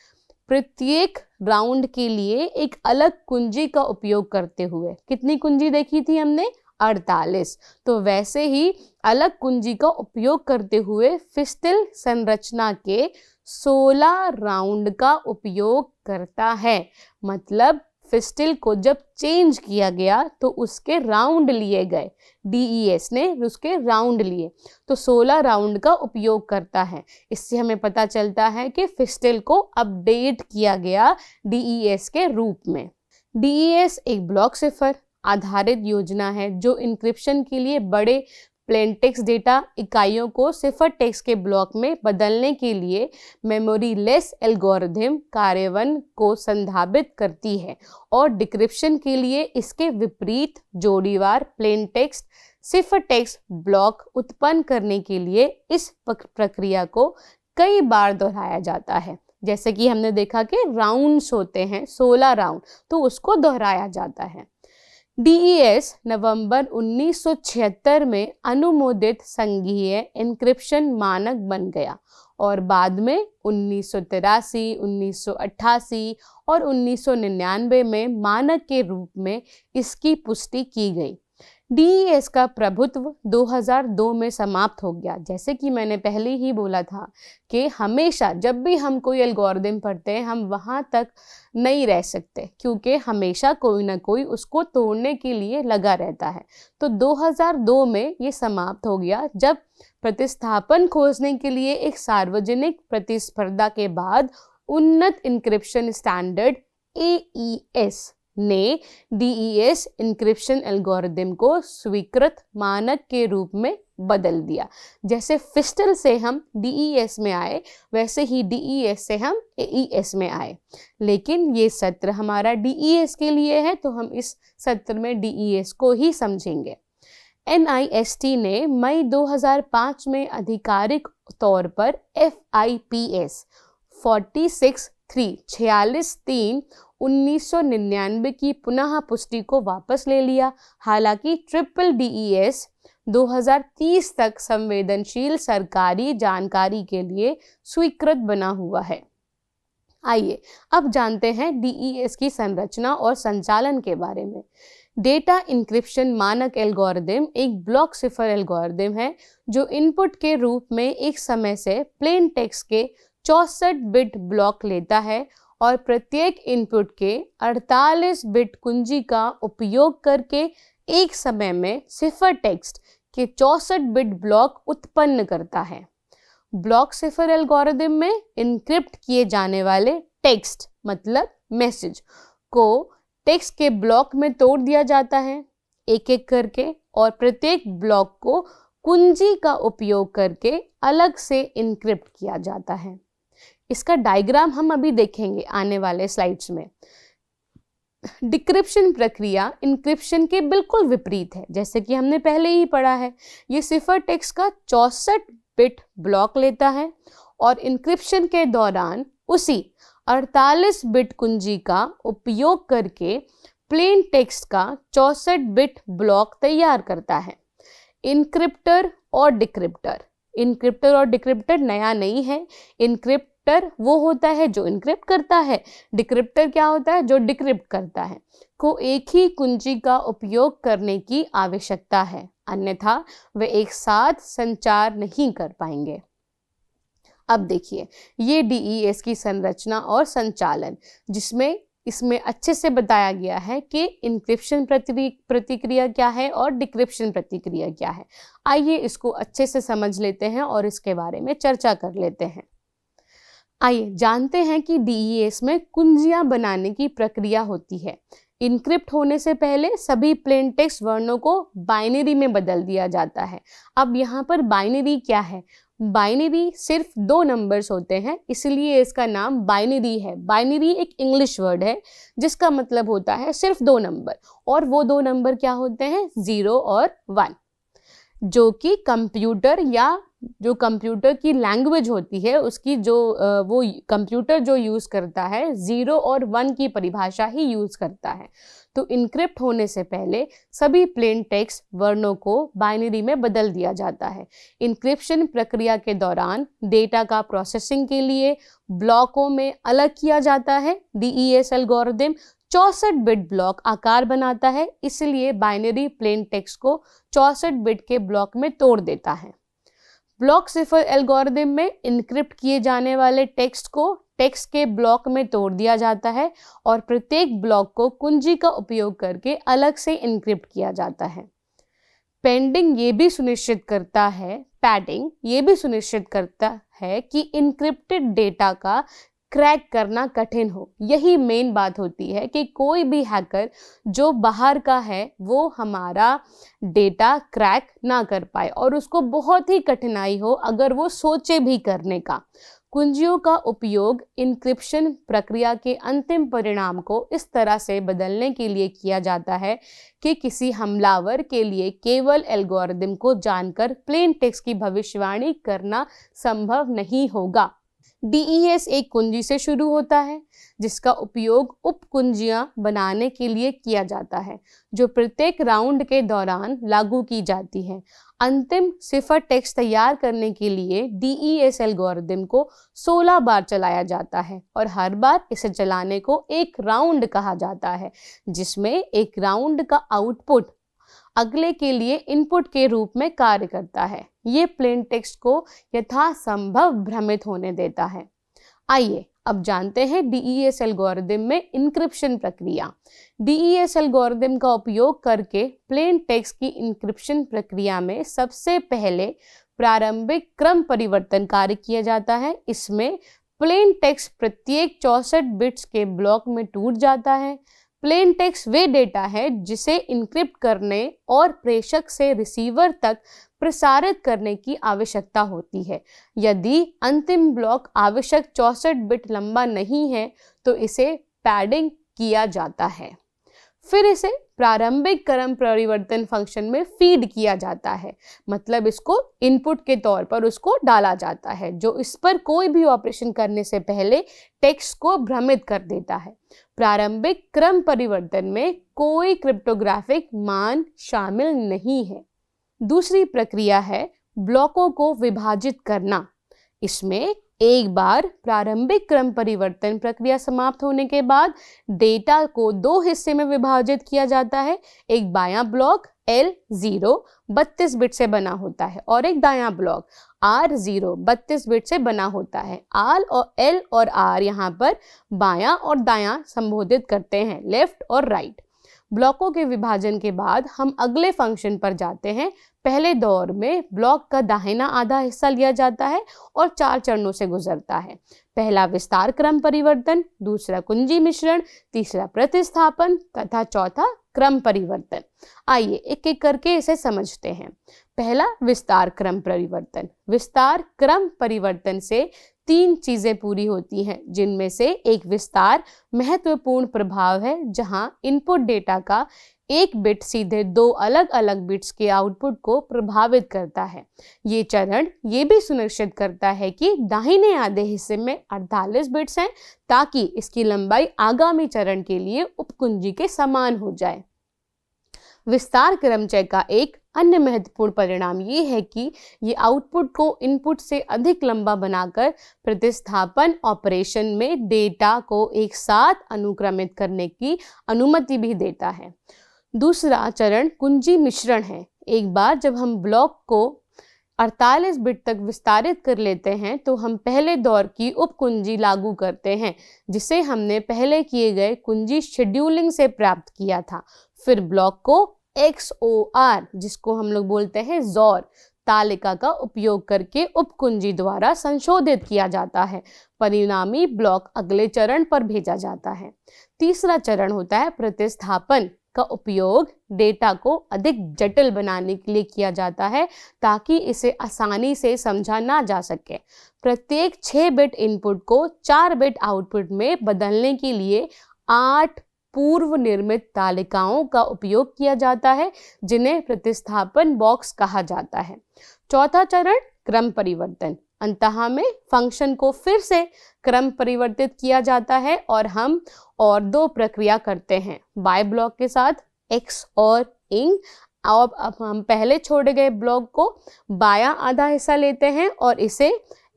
प्रत्येक राउंड के लिए एक अलग कुंजी का उपयोग करते हुए, कितनी कुंजी देखी थी हमने? 48। तो वैसे ही अलग कुंजी का उपयोग करते हुए फिस्टल संरचना के 16 राउंड का उपयोग करता है। मतलब फिस्टल को जब चेंज किया गया तो उसके राउंड लिए गए, DES ने उसके राउंड लिए, तो 16 राउंड का उपयोग करता है। इससे हमें पता चलता है कि फिस्टल को अपडेट किया गया DES के रूप में। DES एक ब्लॉक सिफर आधारित योजना है जो इंक्रिप्शन के लिए बड़े प्लेन टेक्स्ट डेटा इकाइयों को सिफर टेक्स्ट के ब्लॉक में बदलने के लिए मेमोरी लेस एल्गोरिथम कार्यान्वयन को संभावित करती है, और डिक्रिप्शन के लिए इसके विपरीत जोड़ीवार प्लेन टेक्स्ट सिफर टेक्स्ट ब्लॉक उत्पन्न करने के लिए इस प्रक्रिया को कई बार दोहराया जाता है। जैसे कि हमने देखा कि राउंड्स होते हैं 16 राउंड, तो उसको दोहराया जाता है। DES नवंबर 1976 में अनुमोदित संघीय एन्क्रिप्शन मानक बन गया और बाद में 1983, 1988 और 1999 में मानक के रूप में इसकी पुष्टि की गई। DES का प्रभुत्व 2002 में समाप्त हो गया। जैसे कि मैंने पहले ही बोला था कि हमेशा जब भी हम कोई एल्गोरिदम पढ़ते हैं हम वहाँ तक नहीं रह सकते, क्योंकि हमेशा कोई ना कोई उसको तोड़ने के लिए लगा रहता है। तो 2002 में ये समाप्त हो गया, जब प्रतिस्थापन खोजने के लिए एक सार्वजनिक प्रतिस्पर्धा के बाद उन्नत इंक्रिप्शन स्टैंडर्ड AES ने DES इंक्रिप्शन एल्गोरिदम को स्वीकृत मानक के रूप में बदल दिया। जैसे फिस्टल से हम DES में आए, वैसे ही DES से हम AES में आए। लेकिन ये सत्र हमारा DES के लिए है, तो हम इस सत्र में DES को ही समझेंगे। NIST ने मई 2005 में आधिकारिक तौर पर FIPS 46.3 की पुनः पुष्टि को वापस ले लिया। हालांकि ट्रिपल DES 2030 तक संवेदनशील सरकारी जानकारी के लिए स्वीकृत बना हुआ है। आइए अब जानते हैं DES की संरचना और संचालन के बारे में। डेटा इंक्रिप्शन मानक एल्गोरिदम एक ब्लॉक सिफर एल्गोरिदम है जो इनपुट के रूप में एक समय से प्लेन टेक्स्ट के 64 बिट ब्लॉक लेता है और प्रत्येक इनपुट के 48 बिट कुंजी का उपयोग करके एक समय में सिफर टेक्स्ट के 64 बिट ब्लॉक उत्पन्न करता है। ब्लॉक सिफर एल्गोरिदम में इनक्रिप्ट किए जाने वाले टेक्स्ट मतलब मैसेज को टेक्स्ट के ब्लॉक में तोड़ दिया जाता है एक एक करके, और प्रत्येक ब्लॉक को कुंजी का उपयोग करके अलग से इनक्रिप्ट किया जाता है। इसका डायग्राम हम अभी देखेंगे आने वाले स्लाइड्स में। डिक्रिप्शन प्रक्रिया इंक्रिप्शन के बिल्कुल विपरीत है, जैसे कि हमने पहले ही पढ़ा है। ये सिफर टेक्स्ट का 64 बिट ब्लॉक लेता है और इंक्रिप्शन के दौरान उसी 48 बिट कुंजी का उपयोग करके प्लेन टेक्स्ट का 64 बिट ब्लॉक तैयार करता है। इनक्रिप्टर और डिक्रिप्टर नया नहीं है। इनक्रिप्टर वो होता है जो इनक्रिप्ट करता है, डिक्रिप्टर क्या होता है, जो डिक्रिप्ट करता है। को एक ही कुंजी का उपयोग करने की आवश्यकता है, अन्यथा वे एक साथ संचार नहीं कर पाएंगे। अब देखिए ये DES की संरचना और संचालन, जिसमें इसमें अच्छे से बताया गया है कि इंक्रिप्शन प्रतिक्रिया क्या है और डिक्रिप्शन प्रतिक्रिया क्या है। आइए इसको अच्छे से समझ लेते हैं और इसके बारे में चर्चा कर लेते हैं। आइए जानते हैं कि DES में कुंजियां बनाने की प्रक्रिया होती है। इनक्रिप्ट होने से पहले सभी प्लेन टेक्स्ट वर्णों को बाइनरी में बदल दिया जाता है। अब यहाँ पर बाइनरी क्या है? बाइनरी सिर्फ 2 नंबर्स होते हैं, इसलिए इसका नाम बाइनरी है। बाइनरी एक इंग्लिश वर्ड है जिसका मतलब होता है सिर्फ 2 नंबर, और वो 2 नंबर क्या होते हैं? 0 और 1, जो कि कंप्यूटर या जो कंप्यूटर की लैंग्वेज होती है उसकी जो वो कंप्यूटर जो यूज़ करता है 0 और 1 की परिभाषा ही यूज़ करता है। तो इनक्रिप्ट होने से पहले सभी प्लेन टेक्स्ट वर्णों को बाइनरी में बदल दिया जाता है। इनक्रिप्शन प्रक्रिया के दौरान डेटा का प्रोसेसिंग के लिए ब्लॉकों में अलग किया जाता है। DES एल्गोरिदम 64 बिट ब्लॉक आकार बनाता है, इसलिए बाइनरी प्लेन टेक्स्ट को 64 बिट के ब्लॉक में तोड़ देता है। ब्लॉक सिफर एल्गोरिदम में इनक्रिप्ट किए जाने वाले टेक्स्ट को टेक्स्ट के ब्लॉक में तोड़ दिया जाता है और प्रत्येक ब्लॉक को कुंजी का उपयोग करके अलग से इनक्रिप्ट किया जाता है। पैडिंग ये भी सुनिश्चित करता है कि इनक्रिप्टेड डेटा का क्रैक करना कठिन हो। यही मेन बात होती है कि कोई भी हैकर जो बाहर का है वो हमारा डेटा क्रैक ना कर पाए और उसको बहुत ही कठिनाई हो अगर वो सोचे भी करने का। कुंजियों का उपयोग इनक्रिप्शन प्रक्रिया के अंतिम परिणाम को इस तरह से बदलने के लिए किया जाता है कि किसी हमलावर के लिए केवल एल्गोरिदम को जानकर प्लेन टेक्स्ट की भविष्यवाणी करना संभव नहीं होगा। DES एक कुंजी से शुरू होता है जिसका उपयोग उप कुंजियां बनाने के लिए किया जाता है, जो प्रत्येक राउंड के दौरान लागू की जाती है। अंतिम सिफर टेक्स्ट तैयार करने के लिए DES एल्गोरिदम को 16 बार चलाया जाता है और हर बार इसे चलाने को एक राउंड कहा जाता है, जिसमें एक राउंड का आउटपुट अगले के लिए इनपुट के रूप में कार्य करता है। ये प्लेन टेक्स्ट को यथासंभव भ्रमित होने देता है। आइए अब जानते हैं DES एल्गोरिदम में इंक्रिप्शन प्रक्रिया। DES एल्गोरिदम का उपयोग करके प्लेन टेक्स्ट की इंक्रिप्शन प्रक्रिया में सबसे पहले प्रारंभिक क्रम परिवर्तन कार्य किया जाता है। इसमें प्लेन टेक्स्ट प्रत्येक 64 बिट्स के ब्लॉक में टूट जाता है। प्लेन टेक्स्ट वे डेटा है जिसे इनक्रिप्ट करने और प्रेषक से रिसीवर तक प्रसारित करने की आवश्यकता होती है। यदि अंतिम ब्लॉक आवश्यक 64 बिट लंबा नहीं है तो इसे पैडिंग किया जाता है। फिर इसे प्रारंभिक क्रम परिवर्तन फंक्शन में फीड किया जाता है, मतलब इसको इनपुट के तौर पर उसको डाला जाता है, जो इस पर कोई भी ऑपरेशन करने से पहले टेक्स्ट को भ्रमित कर देता है। प्रारंभिक क्रम परिवर्तन में कोई क्रिप्टोग्राफिक मान शामिल नहीं है। दूसरी प्रक्रिया है ब्लॉकों को विभाजित करना। इसमें एक बार प्रारंभिक क्रम परिवर्तन प्रक्रिया समाप्त होने के बाद डेटा को दो हिस्से में विभाजित किया जाता है। एक बायां ब्लॉक L0 32 बिट से बना होता है और एक दायां ब्लॉक R0 32 बिट से बना होता है। L और R यहाँ पर बायां और दायां संबोधित करते हैं, लेफ्ट और राइट। ब्लॉकों के विभाजन के बाद हम अगले फंक्शन पर जाते हैं। पहले दौर में ब्लॉक का दाहिना आधा हिस्सा लिया जाता है और 4 चरणों से गुजरता है। पहला विस्तार क्रम परिवर्तन, दूसरा कुंजी मिश्रण, तीसरा प्रतिस्थापन तथा चौथा क्रम परिवर्तन। आइए एक एक करके इसे समझते हैं। पहला विस्तार क्रम परिवर्तन। विस्तार क्रम परिवर्तन से 3 चीजें पूरी होती हैं, जिनमें से एक विस्तार महत्वपूर्ण प्रभाव है, जहां इनपुट डेटा का एक बिट सीधे 2 अलग अलग बिट्स के आउटपुट को प्रभावित करता है। ये चरण ये भी सुनिश्चित करता है कि दाहिने आधे हिस्से में 48 बिट्स हैं, ताकि इसकी लंबाई आगामी चरण के लिए उपकुंजी के समान हो जाए। विस्तार क्रमचय का एक अन्य महत्वपूर्ण परिणाम ये है कि ये आउटपुट को इनपुट से अधिक लंबा बनाकर प्रतिस्थापन ऑपरेशन में डेटा को एक साथ अनुक्रमित करने की अनुमति भी देता है। दूसरा चरण कुंजी मिश्रण है। एक बार जब हम ब्लॉक को 48 बिट तक विस्तारित कर लेते हैं तो हम पहले दौर की उपकुंजी लागू करते हैं, जिसे हमने पहले किए गए कुंजी शेड्यूलिंग से प्राप्त किया था। फिर ब्लॉक को XOR, जिसको हम लोग बोलते हैं XOR तालिका का उपयोग करके उपकुंजी द्वारा संशोधित किया जाता है। परिणामी ब्लॉक अगले चरण पर भेजा जाता है। तीसरा चरण होता है प्रतिस्थापन का उपयोग डेटा को अधिक जटिल बनाने के लिए किया जाता है, ताकि इसे आसानी से समझा ना जा सके। प्रत्येक 6 बिट इनपुट को 4 बिट आउटपुट में बदलने के लिए 8 पूर्व निर्मित तालिकाओं का उपयोग किया जाता है, जिन्हें प्रतिस्थापन बॉक्स कहा जाता है। चौथा चरण क्रम परिवर्तन। अंततः में फंक्शन को फिर से क्रम परिवर्तित किया जाता है और हम और 2 प्रक्रिया करते हैं बाय ब्लॉक के साथ X और ING। अब हम पहले छोड़े गए ब्लॉक को बायां आधा हिस्सा लेते हैं और इसे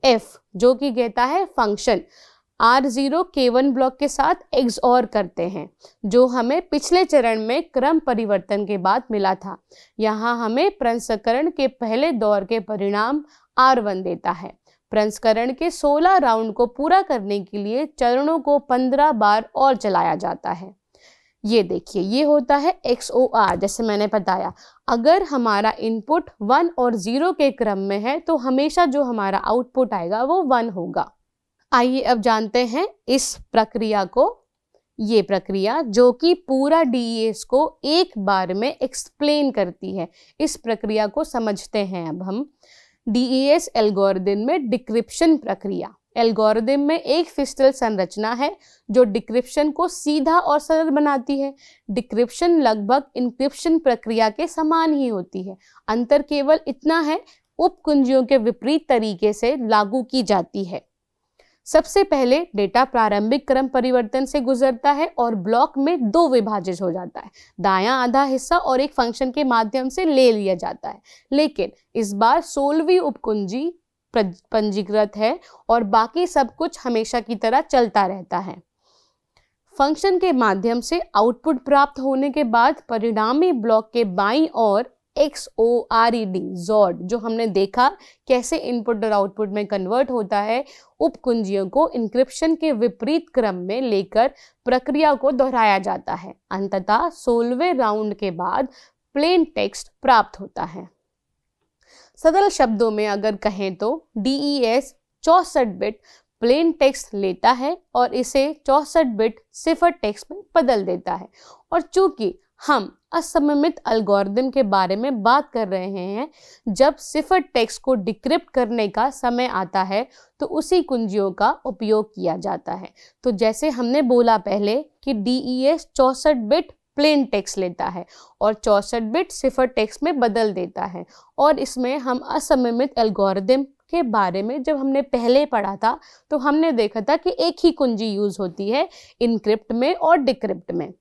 F, जो कि कहता है फंक्शन R0 K1 ब्लॉक के साथ XOR करते हैं, जो हमें पिछले चरण में क्रम परिवर्तन के बाद मिला था। यहाँ हमें प्रसंस्करण के पहले दौर के परिणाम R1 देता है। प्रसंस्करण के 16 राउंड को पूरा करने के लिए चरणों को 15 बार और चलाया जाता है। ये देखिए, ये होता है XOR। जैसे मैंने बताया, अगर हमारा इनपुट 1 और 0 के क्रम में है तो हमेशा जो हमारा आउटपुट आएगा वो 1 होगा। आइए अब जानते हैं इस प्रक्रिया को। ये प्रक्रिया जो कि पूरा DES को एक बार में एक्सप्लेन करती है, इस प्रक्रिया को समझते हैं अब हम। DES एल्गोरिदम में डिक्रिप्शन प्रक्रिया। एल्गोरिदम में एक फिस्टल संरचना है जो डिक्रिप्शन को सीधा और सरल बनाती है। डिक्रिप्शन लगभग इंक्रिप्शन प्रक्रिया के समान ही होती है। अंतर केवल इतना है, उपकुंजियों के विपरीत तरीके से लागू की जाती है। सबसे पहले डेटा प्रारंभिक क्रम परिवर्तन से गुजरता है और ब्लॉक में 2 विभाजित हो जाता है। दायां आधा हिस्सा और एक फंक्शन के माध्यम से ले लिया जाता है, लेकिन इस बार 16वीं उपकुंजी पंजीकृत है और बाकी सब कुछ हमेशा की तरह चलता रहता है। फंक्शन के माध्यम से आउटपुट प्राप्त होने के बाद परिणामी ब्लॉक के बाईं ओर XORed जो हमने देखा कैसे इनपुट और आउटपुट में कन्वर्ट होता है, उपकुंजियों को इंक्रिप्शन के विपरीत क्रम में लेकर प्रक्रिया को दोहराया जाता है। अंततः 16वें राउंड के बाद प्लेन टेक्स्ट प्राप्त होता है। सरल शब्दों में अगर कहें तो DES 64 बिट प्लेन टेक्स्ट लेता है और इसे 64 बिट सिफर टेक्स्ट में बदल देता है। और चूंकि हम असममित एल्गोरिदम के बारे में बात कर रहे हैं। जब सिफर टेक्स्ट को डिक्रिप्ट करने का समय आता है तो उसी कुंजियों का उपयोग किया जाता है। तो जैसे हमने बोला पहले कि DES 64 बिट प्लेन टेक्स्ट लेता है और 64 बिट सिफर टेक्स्ट में बदल देता है। और इसमें हम असममित एल्गोरिदम के बारे में जब हमने पहले पढ़ा था तो हमने देखा था कि एक ही कुंजी यूज होती है इनक्रिप्ट में और डिक्रिप्ट में।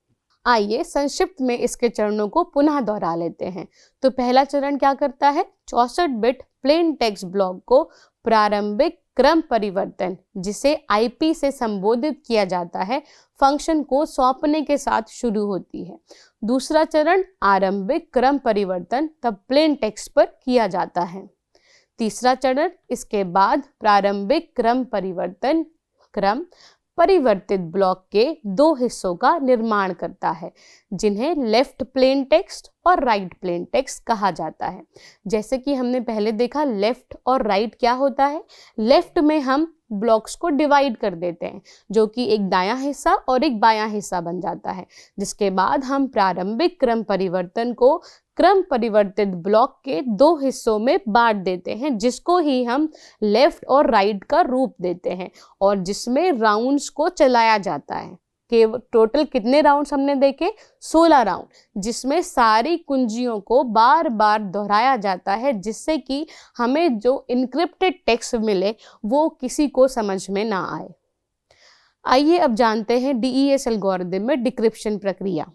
आइए संक्षिप्त में इसके चरणों को पुनः दोहरा लेते हैं। तो पहला चरण क्या करता है, 64 बिट प्लेन टेक्स्ट ब्लॉक को प्रारंभिक क्रम परिवर्तन, जिसे IP से संबोधित किया जाता है, फंक्शन को सौंपने के साथ शुरू होती है। दूसरा चरण आरंभिक क्रम परिवर्तन तब प्लेन टेक्स्ट पर किया जाता है। तीसरा चरण इसके बाद प्रारंभिक क्रम परिवर्तन क्रम परिवर्तित ब्लॉक के 2 हिस्सों का निर्माण करता है, जिन्हें लेफ्ट प्लेन टेक्स्ट और राइट प्लेन टेक्स्ट कहा जाता है। जैसे कि हमने पहले देखा लेफ्ट और राइट क्या होता है। लेफ्ट में हम ब्लॉक्स को डिवाइड कर देते हैं, जो कि एक दायां हिस्सा और एक बायां हिस्सा बन जाता है, जिसके बाद हम प्रारंभिक क्रम परिवर्तन को क्रम परिवर्तित ब्लॉक के 2 हिस्सों में बांट देते हैं, जिसको ही हम लेफ्ट और राइट का रूप देते हैं और जिसमें राउंड्स को चलाया जाता है। केवल टोटल कितने राउंड्स हमने देखे, 16 राउंड, जिसमें सारी कुंजियों को बार बार दोहराया जाता है, जिससे कि हमें जो इनक्रिप्टेड टेक्स्ट मिले वो किसी को समझ में ना आए। आइए अब जानते हैं DES एल्गोरिदम में डिक्रिप्शन प्रक्रिया।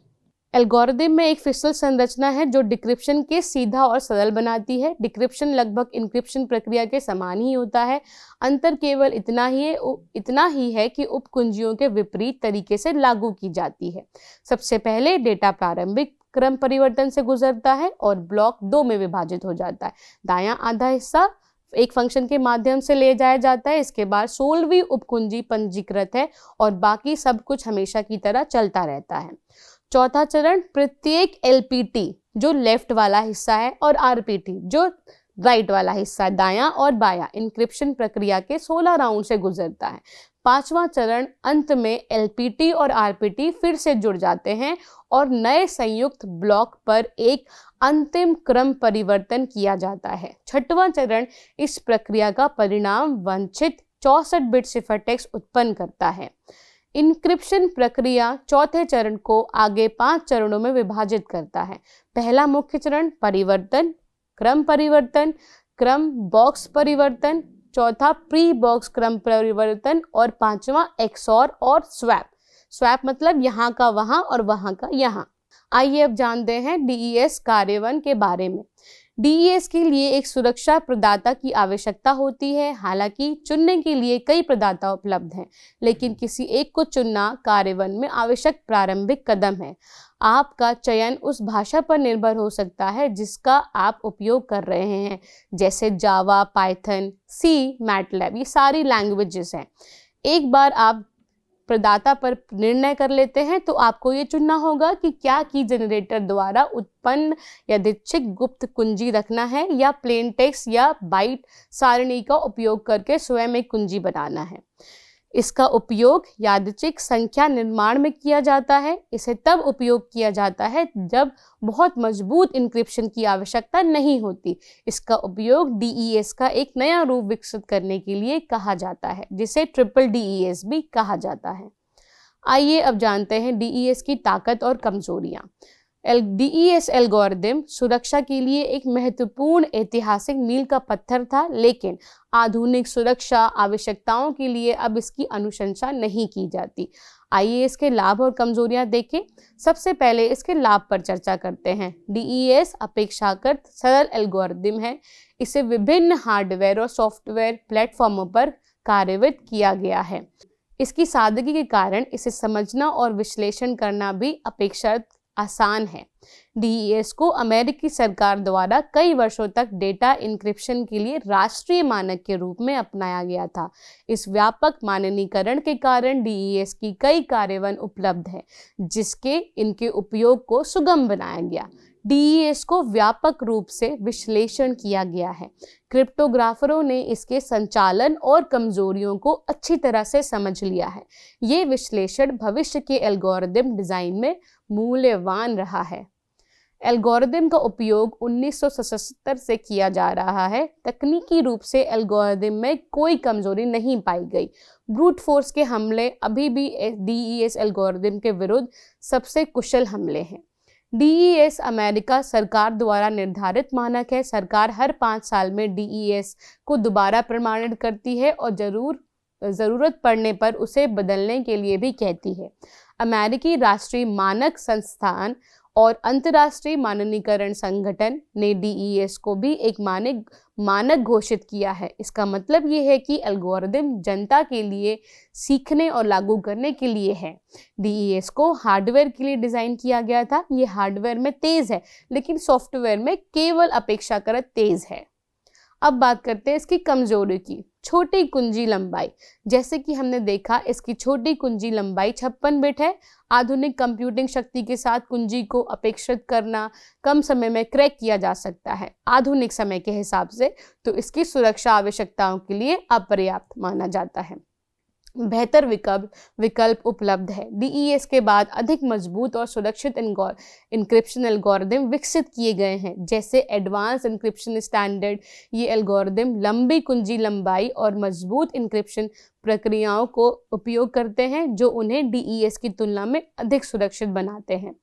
एल्गोरिदम में एक फिशल संरचना है जो डिक्रिप्शन के सीधा और सरल बनाती है। डिक्रिप्शन लगभग इंक्रिप्शन प्रक्रिया के समान ही होता है। अंतर केवल इतना ही है कि उपकुंजियों के विपरीत तरीके से लागू की जाती है। सबसे पहले डेटा प्रारंभिक क्रम परिवर्तन से गुजरता है और ब्लॉक 2 में विभाजित हो जाता है। दायां आधा हिस्सा एक फंक्शन के माध्यम से ले जाया जाता है। इसके बाद 16वीं उपकुंजी पंजीकृत है और बाकी सब कुछ हमेशा की तरह चलता रहता है। चौथा चरण प्रत्येक LPT जो लेफ्ट वाला हिस्सा है और RPT जो राइट वाला हिस्सा, दायां और बायां, इंक्रिप्शन प्रक्रिया के 16 राउंड से गुजरता है। पांचवा चरण अंत में LPT और RPT फिर से जुड़ जाते हैं और नए संयुक्त ब्लॉक पर एक अंतिम क्रम परिवर्तन किया जाता है। छठवां चरण इस प्रक्रिया का परिणाम वांछित 64 बिट सिफर टेक्स्ट उत्पन्न करता है। इंक्रिप्शन प्रक्रिया चौथे चरण को आगे 5 चरणों में विभाजित करता है। पहला मुख्य चरण परिवर्तन, क्रम बॉक्स परिवर्तन, चौथा प्री बॉक्स क्रम परिवर्तन और पांचवा XOR और स्वैप मतलब यहाँ का वहाँ और वहाँ का यहाँ। आइए अब जानते हैं DES कार्यान्वयन के बारे में। DES के लिए एक सुरक्षा प्रदाता की आवश्यकता होती है। हालांकि चुनने के लिए कई प्रदाता उपलब्ध हैं, लेकिन किसी एक को चुनना कार्यान्वयन में आवश्यक प्रारंभिक कदम है। आपका चयन उस भाषा पर निर्भर हो सकता है जिसका आप उपयोग कर रहे हैं, जैसे जावा, पाइथन, C, मैटलैब, ये सारी लैंग्वेजेस हैं। एक बार आप प्रदाता पर निर्णय कर लेते हैं तो आपको ये चुनना होगा कि क्या की जनरेटर द्वारा उत्पन्न यादृच्छिक गुप्त कुंजी रखना है या प्लेन टेक्स्ट या बाइट सारणी का उपयोग करके स्वयं एक कुंजी बनाना है। इसका उपयोग यादृच्छिक संख्या निर्माण में किया जाता है। इसे तब उपयोग किया जाता है जब बहुत मजबूत इंक्रिप्शन की आवश्यकता नहीं होती। इसका उपयोग DES का एक नया रूप विकसित करने के लिए कहा जाता है, जिसे ट्रिपल DES भी कहा जाता है। आइए अब जानते हैं DES की ताकत और कमजोरियां। DES एल्गोरिदम सुरक्षा के लिए एक महत्वपूर्ण ऐतिहासिक मील का पत्थर था, लेकिन आधुनिक सुरक्षा आवश्यकताओं के लिए अब इसकी अनुशंसा नहीं की जाती। आइए इसके लाभ और कमजोरियां देखें। सबसे पहले इसके लाभ पर चर्चा करते हैं। DES अपेक्षाकृत सरल एल्गोरिदम है। इसे विभिन्न हार्डवेयर और सॉफ्टवेयर प्लेटफॉर्मों पर कार्यान्वित किया गया है। इसकी सादगी के कारण इसे समझना और विश्लेषण करना भी अपेक्षाकृत आसान है। DES को अमेरिकी सरकार द्वारा कई वर्षों तक डेटा इंक्रिप्शन के लिए राष्ट्रीय मानक के रूप में अपनाया गया था। इस व्यापक मानकीकरण के कारण DES की कई कार्यान्वयन उपलब्ध है, जिसके इनके उपयोग को सुगम बनाया गया। DES को व्यापक रूप से विश्लेषण किया गया है। क्रिप्टोग्राफरों ने इसके संचालन और कमजोरियों को अच्छी तरह से समझ लिया है। ये विश्लेषण भविष्य के एल्गोरिदम डिजाइन में मूल्यवान रहा है। एल्गोरिदम का उपयोग 1977 से किया जा रहा है। तकनीकी रूप से एल्गोरिदम में कोई कमजोरी नहीं पाई गई। ब्रूट फोर्स के हमले अभी भी DES एल्गोरिदम के विरुद्ध सबसे कुशल हमले हैं। DES अमेरिका सरकार द्वारा निर्धारित मानक है। सरकार हर 5 साल में DES को दोबारा प्रमाणित करती है और ज़रूरत पड़ने पर उसे बदलने के लिए भी कहती है। अमेरिकी राष्ट्रीय मानक संस्थान और अंतर्राष्ट्रीय मानकीकरण संगठन ने DES को भी एक मानक घोषित किया है। इसका मतलब ये है कि एल्गोरिदम जनता के लिए सीखने और लागू करने के लिए है। DES को हार्डवेयर के लिए डिज़ाइन किया गया था। ये हार्डवेयर में तेज़ है, लेकिन सॉफ्टवेयर में केवल अपेक्षाकृत तेज़ है। अब बात करते हैं इसकी कमजोरी की। छोटी कुंजी लंबाई, जैसे कि हमने देखा इसकी छोटी कुंजी लंबाई 56 बिट है। आधुनिक कंप्यूटिंग शक्ति के साथ कुंजी को अपेक्षित करना कम समय में क्रैक किया जा सकता है आधुनिक समय के हिसाब से, तो इसकी आवश्यकताओं के लिए अपर्याप्त माना जाता है। बेहतर विकल्प उपलब्ध है। DES के बाद अधिक मजबूत और सुरक्षित इंक्रिप्शन एल्गोरिदम विकसित किए गए हैं, जैसे एडवांस इंक्रिप्शन स्टैंडर्ड। ये एल्गोरिदम लंबी कुंजी लंबाई और मजबूत इंक्रिप्शन प्रक्रियाओं को उपयोग करते हैं, जो उन्हें DES की तुलना में अधिक सुरक्षित बनाते हैं।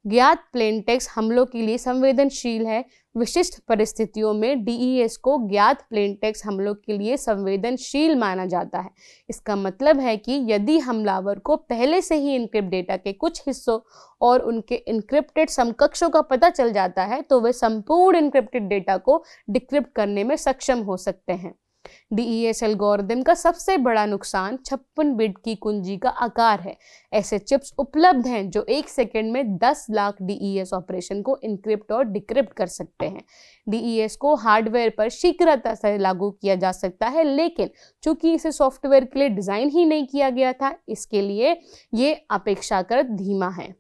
ज्ञात प्लेन टेक्स्ट हमलों के लिए संवेदनशील है। विशिष्ट परिस्थितियों में DES को ज्ञात प्लेन टेक्स्ट हमलों के लिए संवेदनशील माना जाता है। इसका मतलब है कि यदि हमलावर को पहले से ही इनक्रिप्ट डेटा के कुछ हिस्सों और उनके इनक्रिप्टेड समकक्षों का पता चल जाता है, तो वे संपूर्ण इनक्रिप्टेड डेटा को डिक्रिप्ट करने में सक्षम हो सकते हैं। DES एल्गोरिदम का सबसे बड़ा नुकसान 56 बिट की कुंजी का आकार है। ऐसे चिप्स उपलब्ध हैं जो 1 सेकंड में 10 लाख DES ऑपरेशन को इनक्रिप्ट और डिक्रिप्ट कर सकते हैं। DES को हार्डवेयर पर शीघ्रता से लागू किया जा सकता है, लेकिन चूंकि इसे सॉफ्टवेयर के लिए डिज़ाइन ही नहीं किया गया था, इसके लिए ये अपेक्षाकृत धीमा है।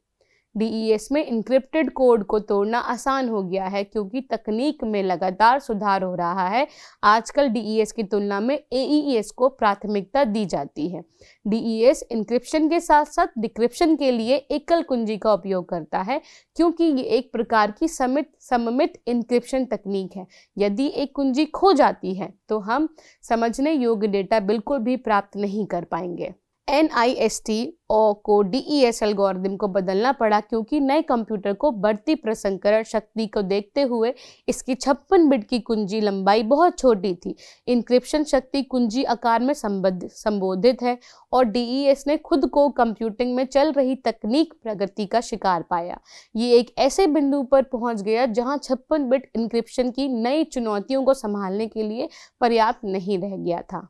DES में इंक्रिप्टेड कोड को तोड़ना आसान हो गया है क्योंकि तकनीक में लगातार सुधार हो रहा है। आजकल DES की तुलना में AES को प्राथमिकता दी जाती है। DES इंक्रिप्शन के साथ साथ डिक्रिप्शन के लिए एकल कुंजी का उपयोग करता है, क्योंकि ये एक प्रकार की सममित इंक्रिप्शन तकनीक है। यदि एक कुंजी खो जाती है तो हम समझने योग्य डेटा बिल्कुल भी प्राप्त नहीं कर पाएंगे। NIST को DES एल्गोरिदम को बदलना पड़ा क्योंकि नए कंप्यूटर को बढ़ती प्रसंस्करण शक्ति को देखते हुए इसकी 56 बिट की कुंजी लंबाई बहुत छोटी थी। इंक्रिप्शन शक्ति कुंजी आकार में संबोधित है और DES ने खुद को कंप्यूटिंग में चल रही तकनीक प्रगति का शिकार पाया। ये एक ऐसे बिंदु पर पहुंच गया जहां 56 बिट इंक्रिप्शन की नई चुनौतियों को संभालने के लिए पर्याप्त नहीं रह गया था।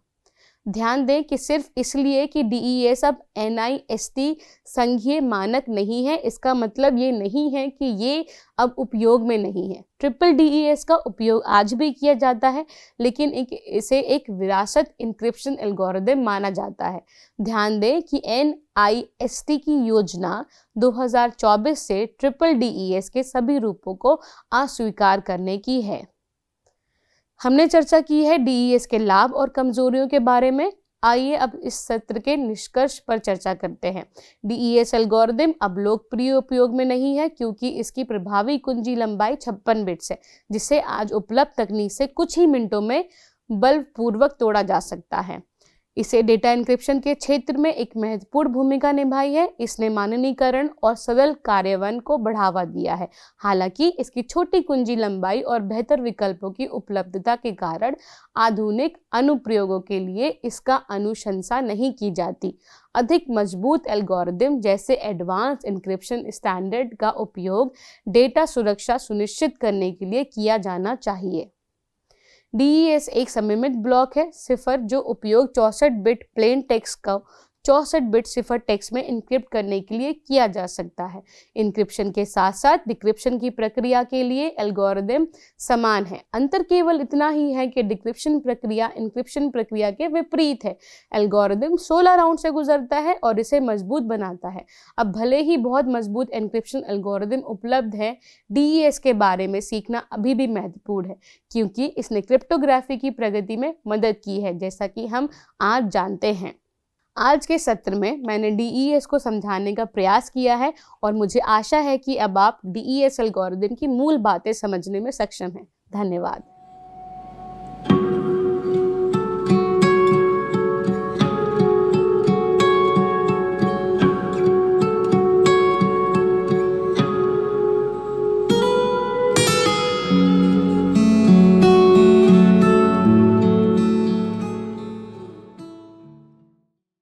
ध्यान दें कि सिर्फ इसलिए कि DES अब NIST संघीय मानक नहीं है, इसका मतलब ये नहीं है कि ये अब उपयोग में नहीं है। ट्रिपल DES का उपयोग आज भी किया जाता है, लेकिन इसे एक विरासत इंक्रिप्शन एल्गोरिदम माना जाता है। ध्यान दें कि NIST की योजना 2024 से ट्रिपल DES के सभी रूपों को अस्वीकार करने की है। हमने चर्चा की है DES के लाभ और कमजोरियों के बारे में। आइए अब इस सत्र के निष्कर्ष पर चर्चा करते हैं। DES एल्गोरिदम अब लोकप्रिय उपयोग में नहीं है क्योंकि इसकी प्रभावी कुंजी लंबाई 56 बिट्स है, जिसे आज उपलब्ध तकनीक से कुछ ही मिनटों में बलपूर्वक तोड़ा जा सकता है। इसे डेटा इंक्रिप्शन के क्षेत्र में एक महत्वपूर्ण भूमिका निभाई है। इसने मानकीकरण और सरल कार्यान्वयन को बढ़ावा दिया है। हालांकि इसकी छोटी कुंजी लंबाई और बेहतर विकल्पों की उपलब्धता के कारण आधुनिक अनुप्रयोगों के लिए इसका अनुशंसा नहीं की जाती। अधिक मजबूत एल्गोरिदम जैसे एडवांस इंक्रिप्शन स्टैंडर्ड का उपयोग डेटा सुरक्षा सुनिश्चित करने के लिए किया जाना चाहिए। DES एक सममित ब्लॉक है, सिफर जो उपयोग 64 बिट प्लेन टेक्स्ट का 64 बिट सिफर टेक्स्ट में इनक्रिप्ट करने के लिए किया जा सकता है। इनक्रिप्शन के साथ साथ डिक्रिप्शन की प्रक्रिया के लिए एल्गोरिदम समान है। अंतर केवल इतना ही है कि डिक्रिप्शन प्रक्रिया इनक्रिप्शन प्रक्रिया के विपरीत है। एल्गोरिदम 16 राउंड से गुजरता है और इसे मजबूत बनाता है। अब भले ही बहुत मजबूत एन्क्रिप्शन एल्गोरिदम उपलब्ध है, DES के बारे में सीखना अभी भी महत्वपूर्ण है, क्योंकि इसने क्रिप्टोग्राफी की प्रगति में मदद की है, जैसा कि हम आज जानते हैं। आज के सत्र में मैंने DES को समझाने का प्रयास किया है और मुझे आशा है कि अब आप DES एल्गोरिदम की मूल बातें समझने में सक्षम हैं। धन्यवाद।